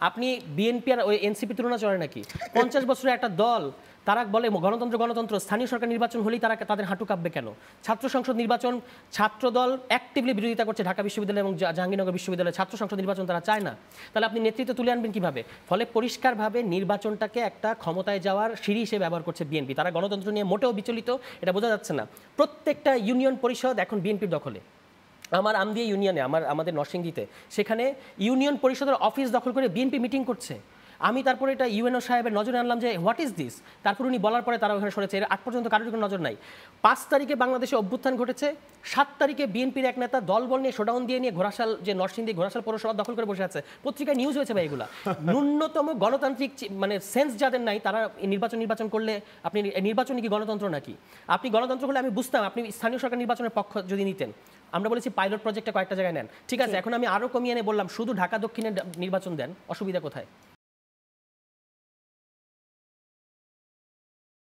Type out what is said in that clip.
আপনি বিএনপি আর ওই এনসিপি তুলনা চলে নাকি? 50 বছরের একটা দল তারা বলে গণতন্ত্র গণতন্ত্র, স্থানীয় সরকার নির্বাচন হলেই তারা তাদের হাঁটু কাঁপবে কেন? ছাত্র সংসদ নির্বাচন ছাত্র দল অ্যাক্টিভলি বিরোধিতা করছে, ঢাকা বিশ্ববিদ্যালয় এবং জাহাঙ্গীরনগর বিশ্ববিদ্যালয়ে ছাত্র সংসদ নির্বাচন তারা চায় না। তাহলে আপনি নেতৃত্ব তুলে আনবেন কিভাবে? ফলে পরিষ্কারভাবে নির্বাচনটাকে একটা ক্ষমতায় যাওয়ার সিঁড়ি হিসেবে ব্যবহার করছে বিএনপি। তারা গণতন্ত্র নিয়ে মোটেও বিচলিত, এটা বোঝা যাচ্ছে না। প্রত্যেকটা ইউনিয়ন পরিষদ এখন বিএনপির দখলে। আমার আমদিয়া ইউনিয়নে, আমাদের নরসিংদীতে, সেখানে ইউনিয়ন পরিষদের অফিস দখল করে বিএনপি মিটিং করছে। আমি তারপরে এটা ইউএনও সাহেবের নজরে আনলাম যে হোয়াট ইজ দিস। তারপর উনি বলার পরে তারা ওখানে সরেছে। এর আগ পর্যন্ত কারোর কোনো নজর নাই। 5 তারিখে বাংলাদেশে অভ্যুত্থান ঘটেছে, 7 তারিখে বিএনপির এক নেতা দলবল নিয়ে শোডাউন দিয়ে নিয়ে ঘোড়াশাল, যে নরসিংদী ঘোড়াশাল পৌরসভা দখল করে বসে আছে। পত্রিকায় নিউজ হয়েছে ভাই এগুলা। ন্যূনতম গণতান্ত্রিক মানে সেন্স যাদের নাই তারা নির্বাচন করলে আপনি নির্বাচনে কি গণতন্ত্র নাকি? আপনি গণতন্ত্র হলে আমি বুঝতাম আপনি স্থানীয় সরকার নির্বাচনের পক্ষ যদি নিতেন। আমরা বলেছি পাইলট প্রজেক্টে কয়েকটা জায়গায় নেন, ঠিক আছে। এখন আমি আরও কমিয়ে এনে বললাম শুধু ঢাকা দক্ষিণে নির্বাচন দেন, অসুবিধা কোথায়?